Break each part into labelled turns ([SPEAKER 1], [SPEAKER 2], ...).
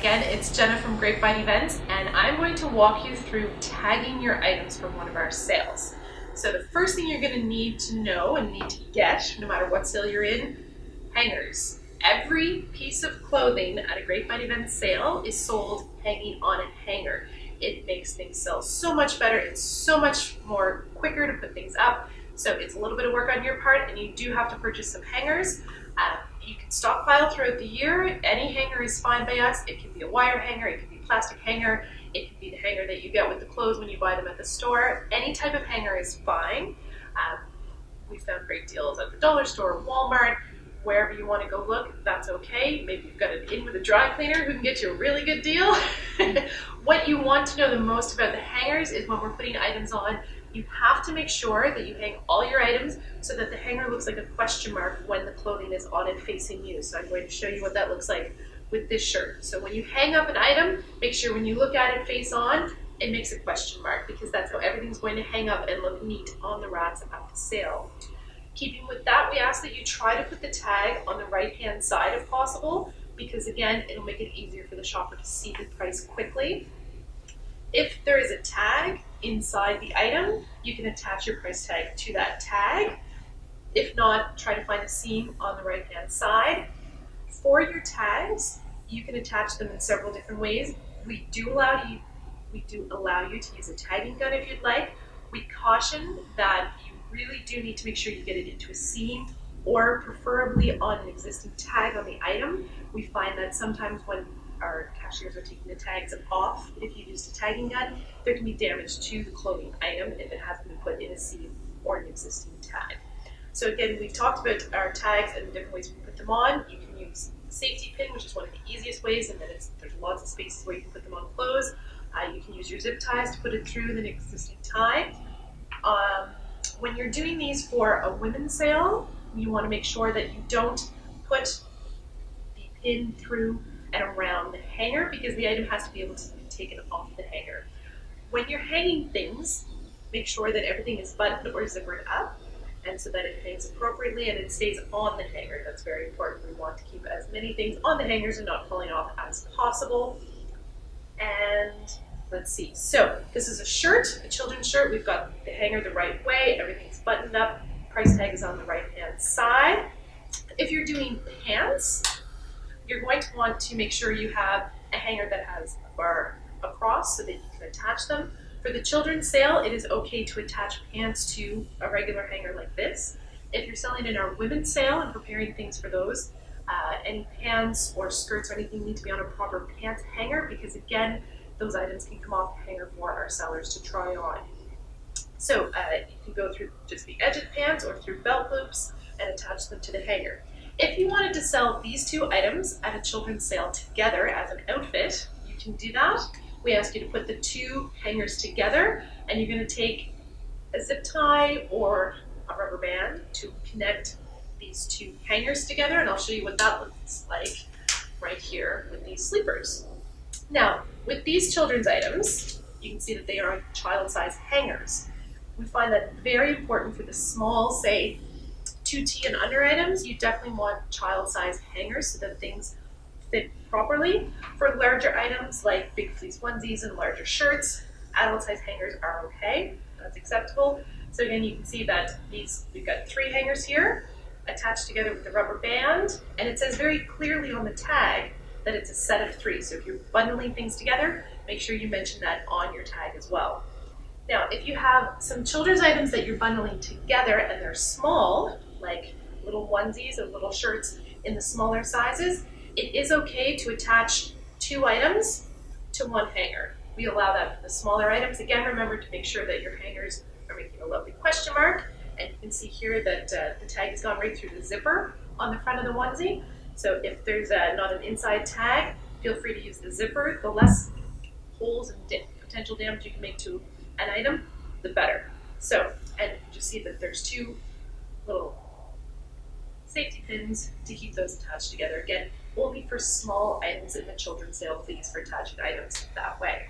[SPEAKER 1] again, it's Jenna from Grapevine Events, and I'm going to walk you through tagging your items from one of our sales. So the first thing you're going to need to know and need to get, no matter what sale you're in, hangers. Every piece of clothing at a Grapevine Events sale is sold hanging on a hanger. It makes things sell so much better. It's so much more quicker to put things up. So it's a little bit of work on your part, and you do have to purchase some hangers. You can stockpile throughout the year. Any hanger is fine by us. It can be a wire hanger, it can be a plastic hanger, it can be the hanger that you get with the clothes when you buy them at the store. Any type of hanger is fine. We found great deals at the dollar store, Walmart, wherever you want to go look, that's okay. Maybe you've got an in with a dry cleaner who can get you a really good deal. What you want to know the most about the hangers is when we're putting items on, you have to make sure that you hang all your items so that the hanger looks like a question mark when the clothing is on it facing you. So I'm going to show you what that looks like with this shirt. So when you hang up an item, make sure when you look at it face on, it makes a question mark, because that's how everything's going to hang up and look neat on the racks at the sale. Keeping with that, we ask that you try to put the tag on the right-hand side if possible, because again, it'll make it easier for the shopper to see the price quickly. If there is a tag inside the item, you can attach your price tag to that tag. If not, try to find a seam on the right-hand side. For your tags, you can attach them in several different ways. We do allow you to use a tagging gun if you'd like. We caution that you really do need to make sure you get it into a seam, or preferably on an existing tag on the item. We find that sometimes when our cashiers are taking the tags off, if you use a tagging gun, there can be damage to the clothing item if it hasn't been put in a seam or an existing tag. So again, we've talked about our tags and the different ways we put them on. You can use a safety pin, which is one of the easiest ways, and then there's lots of spaces where you can put them on clothes. You can use your zip ties to put it through the existing tie. When you're doing these for a women's sale, you want to make sure that you don't put the pin through and around the hanger, because the item has to be able to be taken off the hanger. When you're hanging things, make sure that everything is buttoned or zippered up, and so that it hangs appropriately and it stays on the hanger. That's very important. We want to keep as many things on the hangers and not falling off as possible. And let's see, so this is a shirt, a children's shirt. We've got the hanger the right way, everything's buttoned up, price tag is on the right hand side. If you're doing pants, you're going to want to make sure you have a hanger that has a bar across so that you can attach them. For the children's sale, it is okay to attach pants to a regular hanger like this. If you're selling in our women's sale and preparing things for those, any pants or skirts or anything need to be on a proper pants hanger, because again, those items can come off the hanger for our sellers to try on. So you can go through just the edge of the pants or through belt loops and attach them to the hanger. If you wanted to sell these two items at a children's sale together as an outfit, you can do that. We ask you to put the two hangers together, and you're going to take a zip tie or a rubber band to connect these two hangers together, and I'll show you what that looks like right here with these sleepers. Now, with these children's items, you can see that they are on child-size hangers. We find that very important for the small, say, 2T and under items. You definitely want child-size hangers so that things fit properly. For larger items like big fleece onesies and larger shirts, adult-size hangers are okay. That's acceptable. So again, you can see that we've got 3 hangers here attached together with the rubber band, and it says very clearly on the tag that it's a set of 3. So if you're bundling things together, make sure you mention that on your tag as well. Now, if you have some children's items that you're bundling together and they're small, like little onesies or little shirts in the smaller sizes, it is okay to attach 2 items to 1 hanger. We allow that for the smaller items. Again, remember to make sure that your hangers are making a lovely question mark. And you can see here that the tag has gone right through the zipper on the front of the onesie. So if there's not an inside tag, feel free to use the zipper. The less holes and potential damage you can make to an item, the better. So, and just see that there's 2 little safety pins to keep those attached together. Again, only for small items in the children's sale, please, for attaching items that way.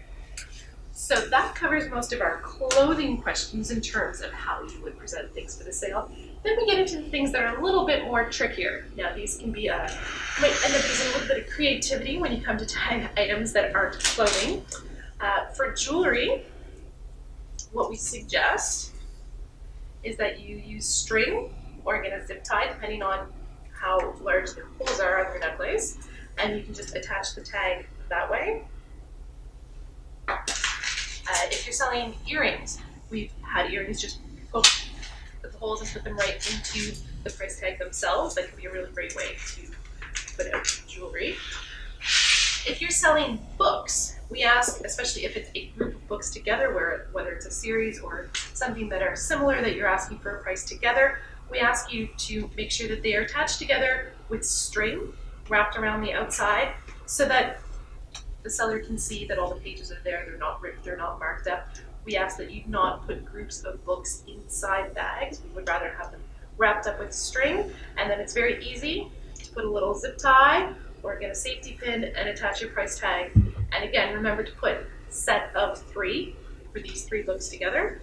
[SPEAKER 1] So that covers most of our clothing questions in terms of how you would present things for the sale. Then we get into the things that are a little bit more trickier. Now these can be, might end up using a little bit of creativity when you come to tag items that aren't clothing. For jewelry, what we suggest is that you use string or again a zip tie, depending on how large the holes are on your necklace, and you can just attach the tag that way. If you're selling earrings, we've had earrings just poke the holes and put them right into the price tag themselves. That can be a really great way to put out jewelry. If you're selling books, we ask, especially if it's a group of books together, whether it's a series or something that are similar that you're asking for a price together, we ask you to make sure that they are attached together with string wrapped around the outside so that the seller can see that all the pages are there, they're not ripped, they're not marked up. We ask that you not put groups of books inside bags. We would rather have them wrapped up with string, and then it's very easy to put a little zip tie or get a safety pin and attach your price tag. And again, remember to put set of 3 for these 3 books together.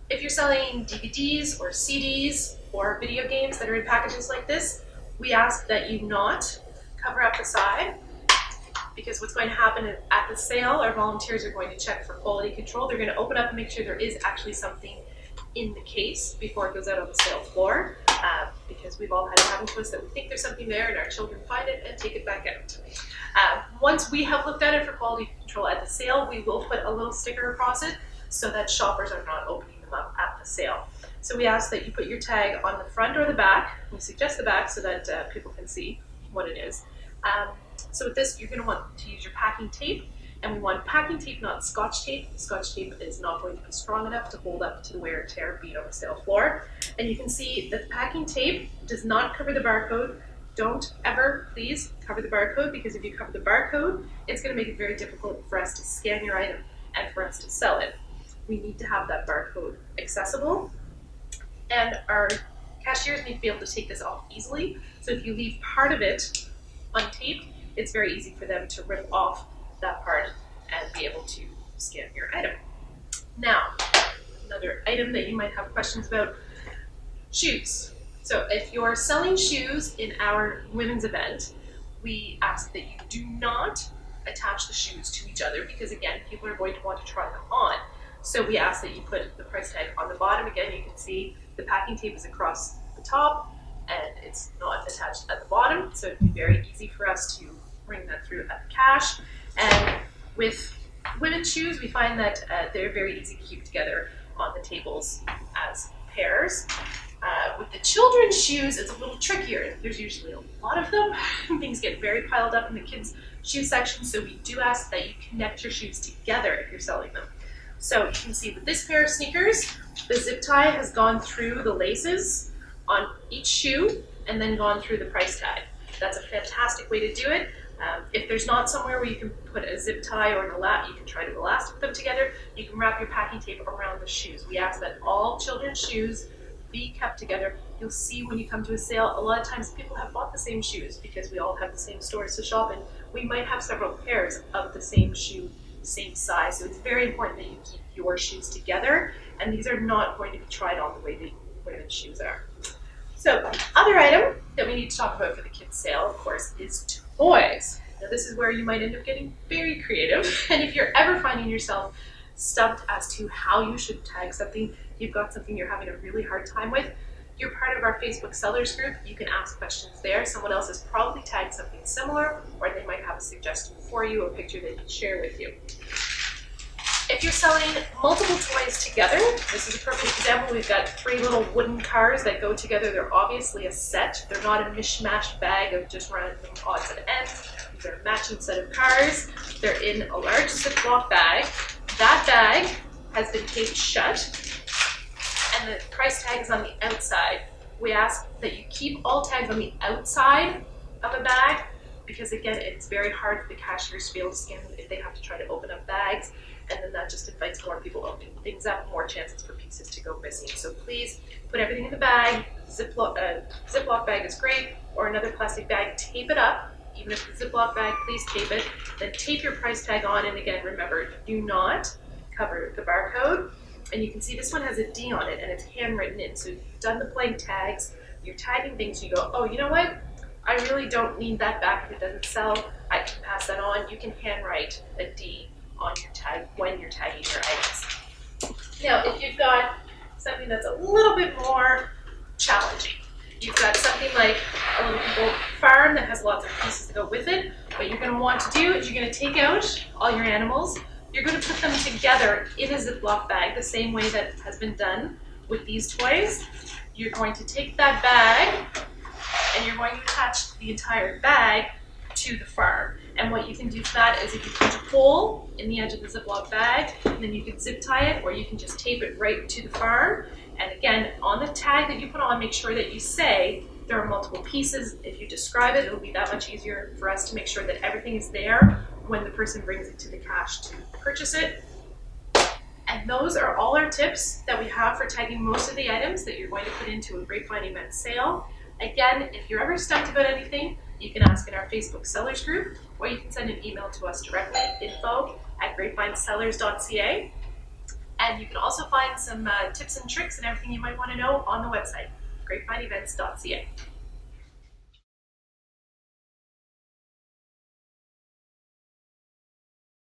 [SPEAKER 1] If you're selling DVDs or CDs or video games that are in packages like this, we ask that you not cover up the side, because what's going to happen at the sale, our volunteers are going to check for quality control. They're going to open up and make sure there is actually something in the case before it goes out on the sale floor, because we've all had it happen to us that we think there's something there and our children find it and take it back out. Once we have looked at it for quality control at the sale, we will put a little sticker across it so that shoppers are not opening them up at the sale. So we ask that you put your tag on the front or the back. We suggest the back so that people can see what it is. So with this, you're going to want to use your packing tape, and we want packing tape, not Scotch tape. Scotch tape is not going to be strong enough to hold up to the wear and tear bead on the sale floor. And you can see that the packing tape does not cover the barcode. Don't ever, please, cover the barcode, because if you cover the barcode, it's going to make it very difficult for us to scan your item and for us to sell it. We need to have that barcode accessible, and our cashiers need to be able to take this off easily. So if you leave part of it untaped, it's very easy for them to rip off that part and be able to scan your item. Now, another item that you might have questions about, shoes. So if you're selling shoes in our women's event, we ask that you do not attach the shoes to each other, because again, people are going to want to try them on. So we ask that you put the price tag on the bottom. Again, you can see the packing tape is across the top and it's not attached at the bottom. So it'd be very easy for us to bring that through at the cash. And with women's shoes, we find that they're very easy to keep together on the tables as pairs. With the children's shoes, it's a little trickier. There's usually a lot of them. Things get very piled up in the kids' shoe section, so we do ask that you connect your shoes together if you're selling them. So you can see with this pair of sneakers, the zip tie has gone through the laces on each shoe and then gone through the price tag. That's a fantastic way to do it. If there's not somewhere where you can put a zip tie or you can try to elastic them together, you can wrap your packing tape around the shoes. We ask that all children's shoes be kept together. You'll see when you come to a sale, a lot of times people have bought the same shoes because we all have the same stores to shop in. We might have several pairs of the same shoe, same size. So it's very important that you keep your shoes together, and these are not going to be tried on the way the women's shoes are. So other item that we need to talk about for the kids sale, of course, is toys. Now this is where you might end up getting very creative, and if you're ever finding yourself stumped as to how you should tag something, you've got something you're having a really hard time with, you're part of our Facebook sellers group. You can ask questions there. Someone else has probably tagged something similar, or they might have a suggestion for you, a picture they can share with you. If you're selling multiple toys together, this is a perfect example. We've got 3 little wooden cars that go together. They're obviously a set. They're not a mishmash bag of just random odds and ends. These are a matching set of cars. They're in a large Ziploc bag. That bag has been taped shut, and the price tag is on the outside. We ask that you keep all tags on the outside of a bag, because again, it's very hard for the cashiers to be able to scan them if they have to try to open up bags, and then that just invites more people opening things up, more chances for pieces to go missing. So please put everything in the bag. Ziploc bag is great, or another plastic bag, tape it up. Even if it's a Ziploc bag, please tape it. Then tape your price tag on, and again, remember, do not cover the barcode. And you can see this one has a D on it and it's handwritten in. So you've done the blank tags, you're tagging things, you go, oh, you know what? I really don't need that back if it doesn't sell. I can pass that on. You can handwrite a D on your tag when you're tagging your items. Now, if you've got something that's a little bit more challenging, you've got something like a little gold farm that has lots of pieces to go with it, what you're going to want to do is you're going to take out all your animals. You're going to put them together in a Ziploc bag the same way that has been done with these toys. You're going to take that bag and you're going to attach the entire bag to the farm. And what you can do for that is if you punch a hole in the edge of the Ziploc bag, and then you can zip tie it, or you can just tape it right to the farm. And again, on the tag that you put on, make sure that you say there are multiple pieces. If you describe it, it'll be that much easier for us to make sure that everything is there when the person brings it to the cash to purchase it. And those are all our tips that we have for tagging most of the items that you're going to put into a Grapevine event sale. Again, if you're ever stumped about anything, you can ask in our Facebook sellers group, or you can send an email to us directly, info@grapevinesellers.ca. And you can also find some tips and tricks and everything you might want to know on the website, grapevineevents.ca.